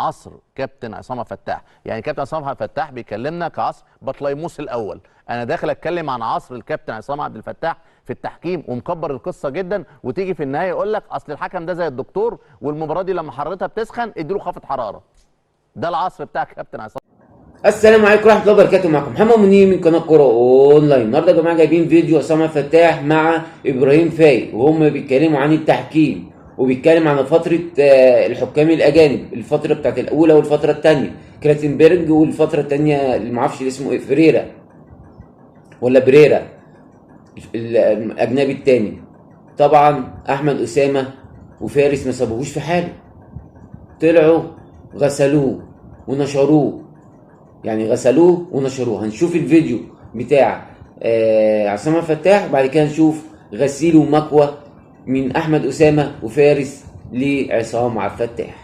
عصر كابتن عصام فتاح. يعني كابتن عصام فتاح بيكلمنا كعصر بطليموس الاول. انا داخل اتكلم عن عصر الكابتن عصام عبد الفتاح في التحكيم ومكبر القصه جدا، وتيجي في النهايه يقول لك اصل الحكم ده زي الدكتور والمباراه دي لما حرارتها بتسخن اديله خافض حراره. ده العصر بتاع كابتن عصام. السلام عليكم ورحمه الله وبركاته. معكم محمد منير من قناه كوره اونلاين. النهارده يا جماعه جايبين فيديو عصام فتاح مع ابراهيم فايق، وهم بيتكلموا عن التحكيم وبيتكلم عن فتره الحكام الاجانب، الفتره بتاعت الاولى والفتره الثانيه كلاتنبرج، والفتره الثانيه اللي ما اعرفش اسمه ايه، فريرا ولا بريرا الاجنبي الثاني. طبعا احمد اسامه وفارس ما سابوهوش في حاله، طلعوا غسلوه ونشروه، يعني غسلوه ونشروه. هنشوف الفيديو بتاع عصام فتاح، وبعد كده نشوف غسيل ومكوى من احمد اسامه وفارس لعصام عبد الفتاح.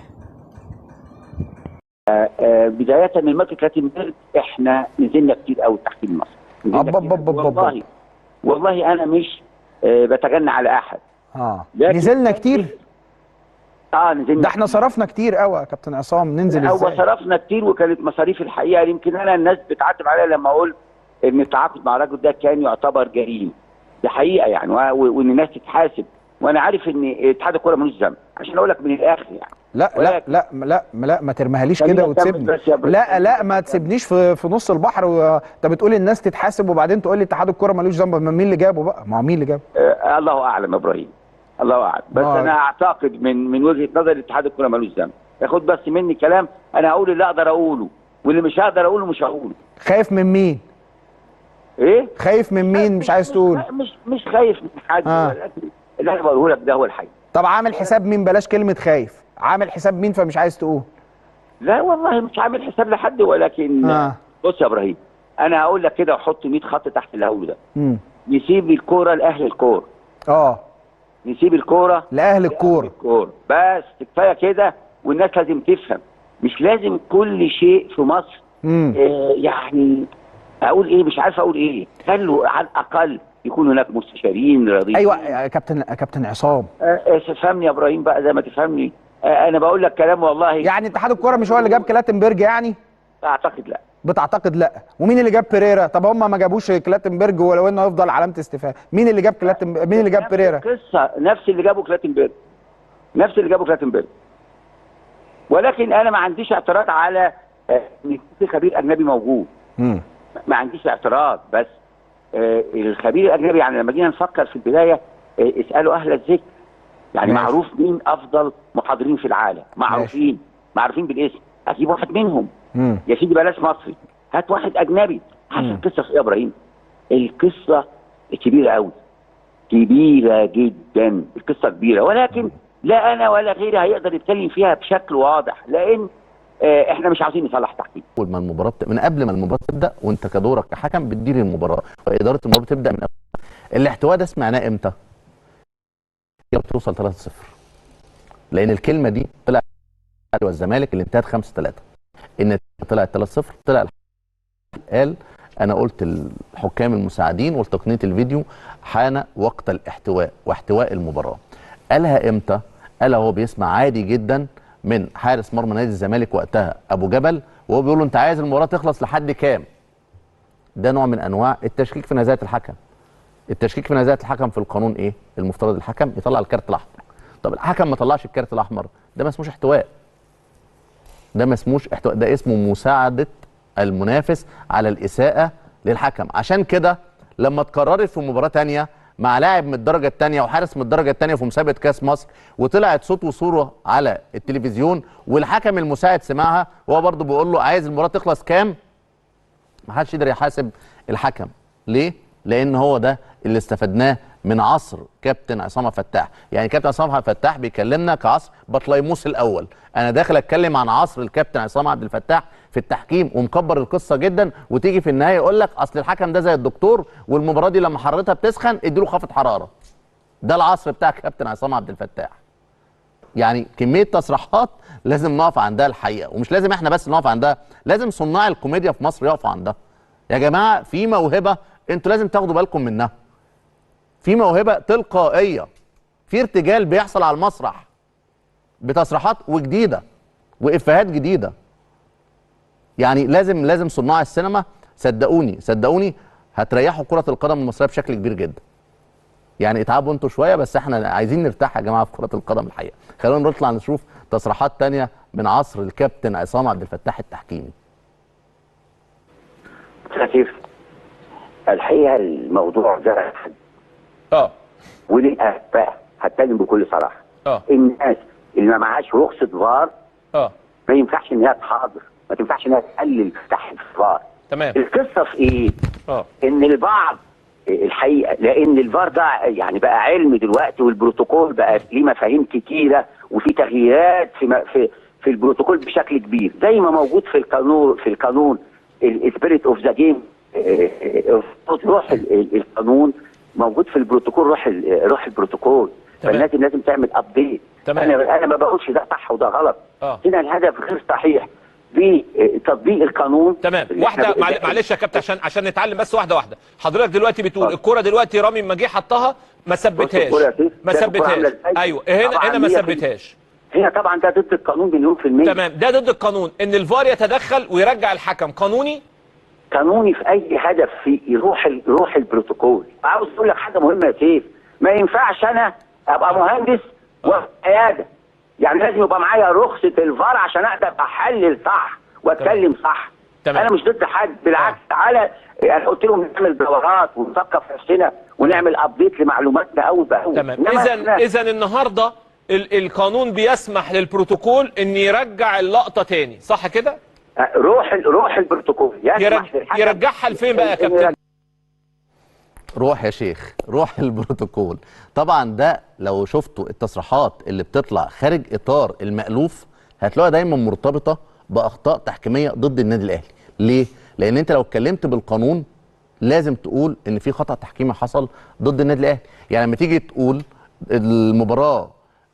بدايه من ماتش كلاتنبرج احنا نزلنا كتير قوي تحكيم مصر. والله انا مش بتجنى على احد. نزلنا كتير. نزلنا ده احنا صرفنا كتير قوي يا كابتن عصام. ننزل ازاي؟ صرفنا كتير، وكانت مصاريف الحقيقه يمكن انا الناس بتعاتب عليا لما اقول ان التعاقد مع الراجل ده كان يعتبر جريمه. دي حقيقه يعني، وان الناس تتحاسب، وانا عارف ان اتحاد الكوره ملوش ذنب، عشان اقول لك من الاخر يعني. لا ما ترميهاليش كده وتسيبني. لا ما تسيبنيش في نص البحر انت بتقول الناس تتحاسب وبعدين تقول لي اتحاد الكوره ملوش ذنب. مين اللي جابه بقى؟ ما هو مين اللي جابه؟ الله اعلم يا ابراهيم، الله اعلم. بس انا اعتقد من وجهه نظري اتحاد الكوره ملوش ذنب. ياخد بس مني كلام، انا هقول اللي اقدر اقوله، واللي مش هقدر اقوله مش هقوله. خايف من مين؟ ايه؟ خايف من مين؟ مش عايز تقول؟ مش خايف من حد، ولكن اللي انا بقوله لك ده هو الحقيقي. طب عامل حساب مين؟ بلاش كلمه خايف، عامل حساب مين فمش عايز تقول؟ لا والله مش عامل حساب لحد، ولكن بص يا ابراهيم، انا هقول لك كده وحط 100 خط تحت اللي هقوله ده. نسيب الكوره لاهل الكوره. نسيب الكوره لاهل الكوره. بس كفايه كده، والناس لازم تفهم، مش لازم كل شيء في مصر يعني اقول ايه، مش عارف اقول ايه. خلوا على الاقل يكون هناك مستشارين رياضيين. ايوه يا كابتن عصام. تفهمني يا ابراهيم بقى زي ما تفهمني. انا بقول لك كلام والله. يعني اتحاد الكوره مش هو اللي جاب كلاتنبرج يعني؟ اعتقد لا. بتعتقد لا؟ ومين اللي جاب بيريرا؟ طب هم ما جابوش كلاتنبرج ولو انه يفضل علامه استفهام. مين اللي جاب مين اللي جاب بيريرا؟ القصه نفس اللي جابوا كلاتنبرج، ولكن انا ما عنديش اعتراض على ان في خبير اجنبي موجود. ما عنديش اعتراض، بس الخبير الاجنبي يعني لما جينا نفكر في البدايه اسالوا اهل الذكر. يعني معروف مين افضل محاضرين في العالم، معروفين بالاسم، هجيب واحد منهم. يا سيدي بلاش مصري، هات واحد اجنبي. عارف القصه في ايه يا ابراهيم؟ القصه كبيره قوي، كبيره جدا، القصه كبيره، ولكن لا انا ولا غيري هيقدر يتكلم فيها بشكل واضح، لان احنا مش عاوزين نصلح تحكيم. من قبل ما المباراه تبدا، وانت كدورك كحكم بتدير المباراه، واداره المباراه بتبدا من قبل. الاحتواء ده سمعناه امتى؟ بتوصل 3-0، لان الكلمه دي طلعت والزمالك اللي انتهت 5-3، ان طلعت 3-0، طلع قال انا قلت الحكام المساعدين وتقنيه الفيديو حان وقت الاحتواء واحتواء المباراه. قالها امتى؟ قالها وهو بيسمع عادي جدا من حارس مرمى نادي الزمالك وقتها ابو جبل، وهو بيقول له انت عايز المباراه تخلص لحد كام؟ ده نوع من انواع التشكيك في نزاهه الحكم. التشكيك في نزاهه الحكم في القانون ايه؟ المفترض الحكم يطلع الكارت الاحمر. طب الحكم ما طلعش الكارت الاحمر، ده ما اسموش احتواء. ده ما اسموش احتواء، ده اسمه مساعده المنافس على الاساءه للحكم. عشان كده لما اتكررت في مباراه ثانيه مع لاعب من الدرجه الثانيه وحارس من الدرجه الثانيه في مسابقه كاس مصر، وطلعت صوت وصوره على التلفزيون والحكم المساعد سمعها وهو برضه بيقول له عايز المباراه تخلص كام؟ ما حدش يقدر يحاسب الحكم. ليه؟ لان هو ده اللي استفدناه من عصر كابتن عصام فتاح. يعني كابتن عصام فتاح بيكلمنا كعصر بطليموس الاول. انا داخل اتكلم عن عصر الكابتن عصام عبد الفتاح في التحكيم ومكبر القصه جدا، وتيجي في النهايه يقول لك اصل الحكم ده زي الدكتور والمباراه دي لما حرارتها بتسخن اديله خافض حراره. ده العصر بتاع كابتن عصام عبد الفتاح. يعني كميه تصريحات لازم نقف عندها الحقيقه، ومش لازم احنا بس نقف عندها، لازم صناع الكوميديا في مصر يقفوا عندها. يا جماعه في موهبه انتوا لازم تاخدوا بالكم منها. في موهبه تلقائيه، في ارتجال بيحصل على المسرح بتصريحات وجديده. وافيهات جديده. يعني لازم صناع السينما صدقوني هتريحوا كره القدم المصريه بشكل كبير جدا. يعني اتعبوا انتوا شويه، بس احنا عايزين نرتاح يا جماعه في كره القدم الحقيقه. خلونا نطلع نشوف تصريحات تانية من عصر الكابتن عصام عبد الفتاح التحكيمي. كتير الحقيقه الموضوع ده وليه بقى هتكلم بكل صراحه. الناس اللي ما معهاش رخصه فار ما ينفعش انها تحاضر، ما تنفعش انها تقلل تحت الفار. تمام. القصه في ايه؟ ان البعض الحقيقه لان الفار ده يعني بقى علم دلوقتي، والبروتوكول بقى ليه مفاهيم كتيره، وفي تغييرات في البروتوكول بشكل كبير، زي ما موجود في القانون السبيريت اوف ذا جيم، روح القانون موجود في البروتوكول، روح البروتوكول. فالناس لازم تعمل ابديت. انا ما بقولش ده صح وده غلط. هنا الهدف غير صحيح بتطبيق القانون. تمام. واحده معلش يا كابتن عشان نتعلم بس واحده. حضرتك دلوقتي بتقول الكره دلوقتي رامي لما جه حطها ما ثبتهاش. ايوه هنا ما ثبتهاش. هنا طبعا ده ضد القانون مليون في المية. تمام. ده ضد القانون ان الفار يتدخل ويرجع الحكم. قانوني في اي هدف في روح البروتوكول. عاوز اقول لك حاجه مهمه يا سيف، ما ينفعش انا ابقى مهندس وقياده، يعني لازم يبقى معايا رخصه الفار عشان اقدر احلل صح واتكلم صح. انا مش ضد حد، بالعكس. تعالى انا قلت لهم نعمل دورات ونثقف نفسنا ونعمل ابديت لمعلوماتنا اول باول. تمام. اذا النهارده القانون بيسمح للبروتوكول ان يرجع اللقطه تاني، صح كده؟ روح البروتوكول يرجعها لفين بقى يا كابتن؟ روح يا شيخ، روح البروتوكول. طبعا ده لو شفتوا التصريحات اللي بتطلع خارج اطار المألوف هتلاقوها دايما مرتبطه باخطاء تحكيميه ضد النادي الاهلي. ليه؟ لان انت لو اتكلمت بالقانون لازم تقول ان في خطأ تحكيمي حصل ضد النادي الاهلي. يعني لما تيجي تقول المباراه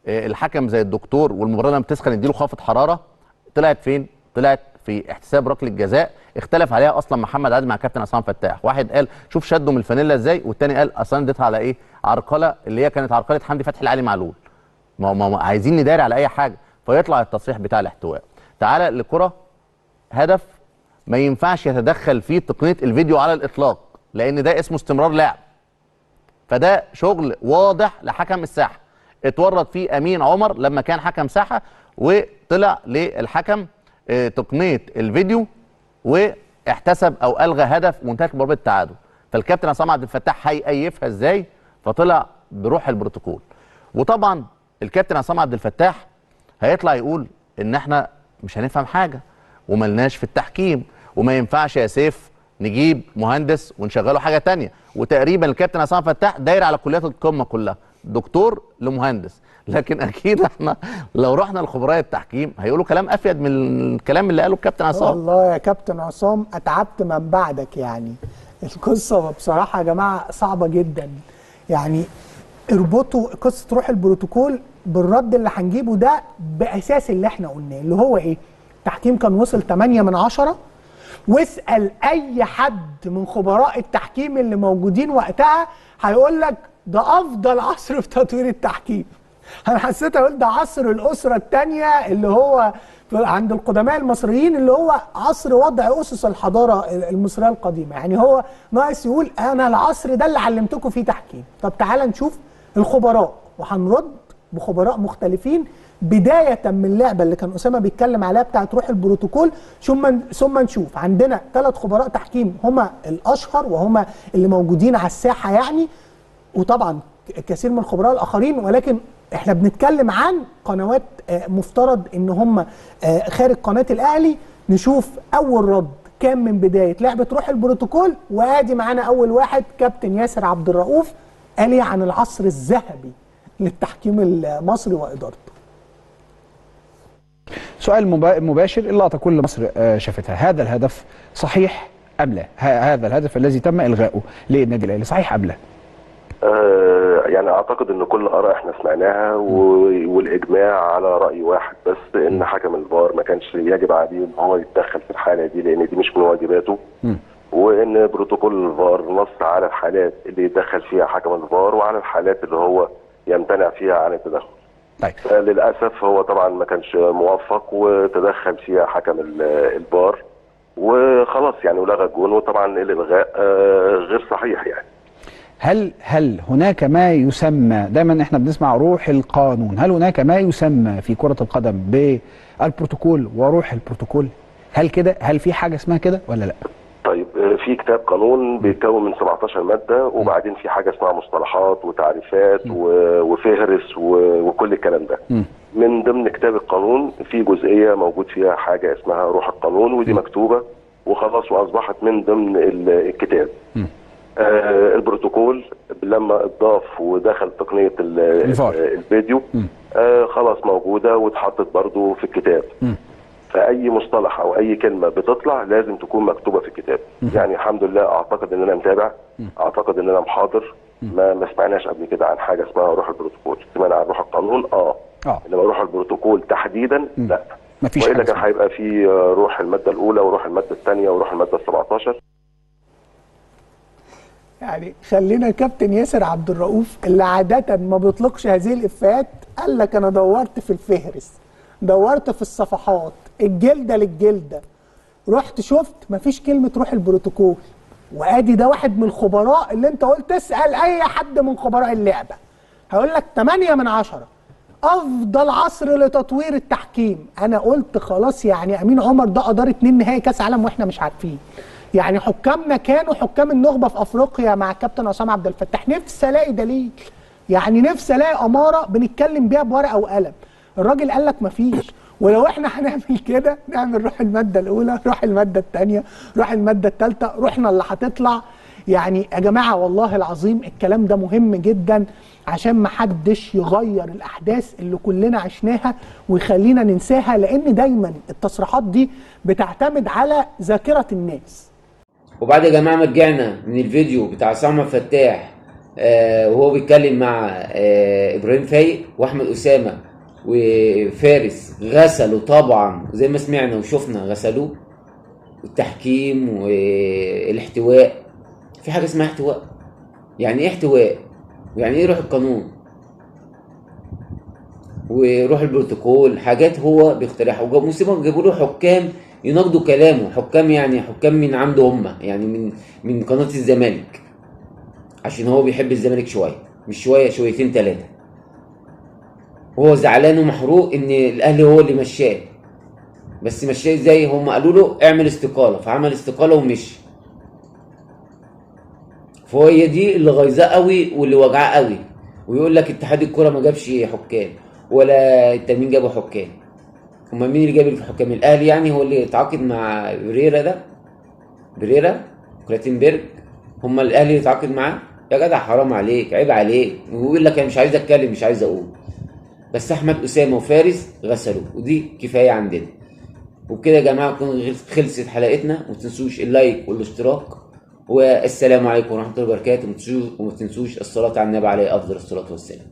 الحكم زي الدكتور والمباراه لما بتسخن يديله خافض حراره، طلعت فين؟ طلعت في احتساب ركله جزاء اختلف عليها اصلا محمد عادل مع كابتن عصام فتاح. واحد قال شوف شده من الفانيلا ازاي، والتاني قال اصلا اديتها على ايه؟ عرقله، اللي هي كانت عرقله حمدي فتحي لعلي معلول. ما عايزين نداري على اي حاجه، فيطلع التصريح بتاع الاحتواء. تعالى لكره هدف ما ينفعش يتدخل فيه تقنيه الفيديو على الاطلاق، لان ده اسمه استمرار لعب. فده شغل واضح لحكم الساحه اتورط فيه امين عمر لما كان حكم ساحه، وطلع للحكم تقنيه الفيديو واحتسب او الغى هدف وانتهت المباراه بالتعادل. فالكابتن عصام عبد الفتاح هيقيفها ازاي؟ فطلع بروح البروتوكول. وطبعا الكابتن عصام عبد الفتاح هيطلع يقول ان احنا مش هنفهم حاجه وملناش في التحكيم، وما ينفعش يا سيف نجيب مهندس ونشغله حاجه ثانيه. وتقريبا الكابتن عصام عبد الفتاح داير على كليات القمه كلها، دكتور لمهندس. لكن اكيد احنا لو رحنا لخبراء التحكيم هيقولوا كلام افيد من الكلام اللي قاله الكابتن عصام. والله يا كابتن عصام اتعبت من بعدك. يعني القصه بصراحه يا جماعه صعبه جدا. يعني اربطوا قصه روح البروتوكول بالرد اللي هنجيبه ده باساس اللي احنا قلناه، اللي هو ايه؟ التحكيم كان وصل 8 من 10. واسال اي حد من خبراء التحكيم اللي موجودين وقتها هيقول لك ده افضل عصر في تطوير التحكيم. انا حسيت اقول ده عصر الاسره الثانيه اللي هو عند القدماء المصريين، اللي هو عصر وضع اسس الحضاره المصريه القديمه. يعني هو ناقص يقول انا العصر ده اللي علمتكم فيه تحكيم. طب تعالى نشوف الخبراء، وهنرد بخبراء مختلفين بدايه من اللعبه اللي كان اسامه بيتكلم عليها بتاعت روح البروتوكول، ثم نشوف عندنا 3 خبراء تحكيم هما الاشهر وهما اللي موجودين على الساحه يعني، وطبعا كثير من الخبراء الاخرين، ولكن احنا بنتكلم عن قنوات مفترض ان هم خارج قناه الاهلي. نشوف اول رد كان من بدايه لعبه روح البروتوكول. وادي معانا اول واحد كابتن ياسر عبد الرؤوف قال ايه عن العصر الذهبي للتحكيم المصري وادارته. سؤال مباشر، اللقطه كل مصر شافتها، هذا الهدف صحيح ام لا؟ هذا الهدف الذي تم الغائه للنادي الاهلي صحيح ام لا؟ يعني اعتقد ان كل اراء احنا سمعناها والاجماع على راي واحد بس، ان حكم الفار ما كانش يجب عليه ان هو يتدخل في الحاله دي لان دي مش من واجباته، وان بروتوكول الفار نص على الحالات اللي يتدخل فيها حكم الفار وعلى الحالات اللي هو يمتنع فيها عن التدخل. طيب للاسف هو طبعا ما كانش موفق وتدخل فيها حكم الفار وخلاص يعني ولغى الجون، وطبعا الالغاء غير صحيح يعني. هل هناك ما يسمى، دايما احنا بنسمع روح القانون، هل هناك ما يسمى في كرة القدم بالبروتوكول وروح البروتوكول؟ هل كده؟ هل في حاجة اسمها كده ولا لا؟ طيب في كتاب قانون بيتكون من 17 مادة، وبعدين في حاجة اسمها مصطلحات وتعريفات وفهرس وكل الكلام ده. من ضمن كتاب القانون في جزئية موجود فيها حاجة اسمها روح القانون، ودي مكتوبة وخلاص واصبحت من ضمن الكتاب. البروتوكول لما اتضاف ودخل تقنية الفيديو خلاص موجودة واتحطت برضو في الكتاب. فأي مصطلح أو أي كلمة بتطلع لازم تكون مكتوبة في الكتاب. يعني الحمد لله أعتقد إن أنا متابع، أعتقد إن أنا محاضر، ما سمعناش قبل كده عن حاجة اسمها روح البروتوكول. سمعنا عن روح القانون إنما روح البروتوكول تحديدا لا. مفيش وإلا حاجة كان هيبقى في روح المادة الأولى وروح المادة الثانية وروح المادة 17. يعني خلينا كابتن ياسر عبد الرؤوف اللي عادة ما بيطلقش هذه الإفيهات قال لك أنا دورت في الفهرس، دورت في الصفحات الجلدة للجلدة، رحت شفت مفيش كلمة روح البروتوكول. وادي ده واحد من الخبراء اللي انت قلت اسأل اي حد من خبراء اللعبة هقول لك 8 من 10 افضل عصر لتطوير التحكيم. انا قلت خلاص يعني امين عمر ده ادار 2 نهائي كاس عالم واحنا مش عارفين. يعني حكامنا كانوا حكام النخبة في افريقيا مع الكابتن عصام عبد الفتاح. نفسي الاقي دليل، يعني نفسي الاقي امارة بنتكلم بيها بورقة وقلم. الراجل قال لك مفيش. ولو احنا هنعمل كده نعمل روح المادة الأولى، روح المادة الثانية، روح المادة الثالثة، روحنا اللي هتطلع. يعني يا جماعة والله العظيم الكلام ده مهم جدا عشان ما حدش يغير الأحداث اللي كلنا عشناها ويخلينا ننساها، لأن دايما التصريحات دي بتعتمد على ذاكرة الناس. وبعد يا جماعة ما رجعنا من الفيديو بتاع عصام عبد الفتاح وهو بيتكلم مع إبراهيم فايق وأحمد أسامة وفارس، غسلوا طبعا زي ما سمعنا وشفنا، غسلوه. التحكيم والاحتواء، في حاجه اسمها احتواء. يعني ايه احتواء؟ يعني ايه روح القانون وروح البروتوكول؟ حاجات هو بيخترعها. ومصيبه جابوا له حكام يناقضوا كلامه، حكام يعني حكام من عنده هم، يعني من قناه الزمالك، عشان هو بيحب الزمالك شويه، مش شويه، شويتين 3. وهو زعلان ومحروق ان الاهلي هو اللي مشاه. بس مشاه ازاي؟ هم قالوا له اعمل استقاله، فعمل استقاله ومشي. فهي دي اللي غيظاه قوي واللي وجعاه قوي. ويقول لك اتحاد الكوره ما جابش حكام ولا التانيين جابوا حكام. امال مين اللي جاب الحكام؟ الاهلي يعني هو اللي اتعاقد مع بريرا ده، بريرا كلاتنبرج، هم الاهلي اللي اتعاقد معاه؟ يا جدع حرام عليك، عيب عليك. ويقول لك انا مش عايز اتكلم، مش عايز اقول. بس احمد اسامه وفارس غسلوا، ودي كفايه عندنا. وبكده يا جماعه تكون خلصت حلقتنا. وما تنسوش اللايك والاشتراك، والسلام عليكم ورحمه الله وبركاته. وما تنسوش الصلاه على النبي عليه افضل الصلاه والسلام.